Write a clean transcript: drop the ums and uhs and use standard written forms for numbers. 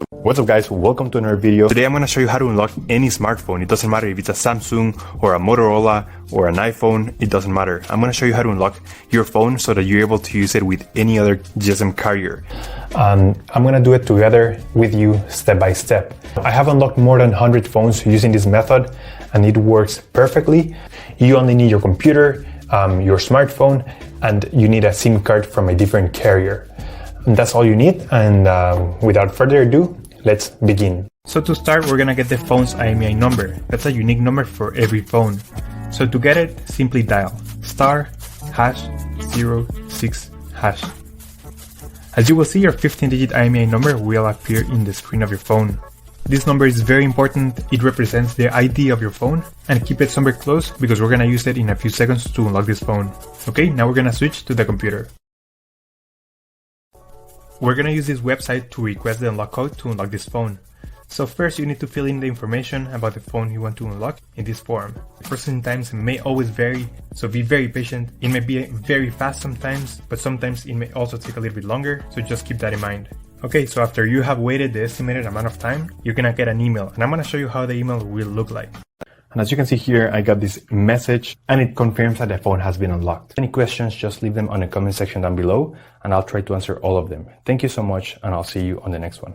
What's up guys, welcome to another video. Today I'm going to show you how to unlock any smartphone. It doesn't matter if it's a Samsung or a Motorola or an iPhone, it doesn't matter. I'm going to show you how to unlock your phone so that you're able to use it with any other GSM carrier. I'm going to do it together with you step by step. I have unlocked more than 100 phones using this method and it works perfectly. You only need your computer, your smartphone, and you need a SIM card from a different carrier. And that's all you need, and without further ado, let's begin. So to start, we're gonna get the phone's IMEI number. That's a unique number for every phone. So to get it, simply dial *#06#. As you will see, your 15-digit IMEI number will appear in the screen of your phone. This number is very important. It represents the ID of your phone, and keep it somewhere close because we're gonna use it in a few seconds to unlock this phone. Okay, now we're gonna switch to the computer. We're gonna use this website to request the unlock code to unlock this phone. So first you need to fill in the information about the phone you want to unlock in this form. Processing times may always vary, so be very patient. It may be very fast sometimes, but sometimes it may also take a little bit longer, so just keep that in mind. Okay, so after you have waited the estimated amount of time, you're gonna get an email, and I'm gonna show you how the email will look like. And as you can see here, I got this message and it confirms that the phone has been unlocked. Any questions, just leave them on the comment section down below and I'll try to answer all of them. Thank you so much and I'll see you on the next one.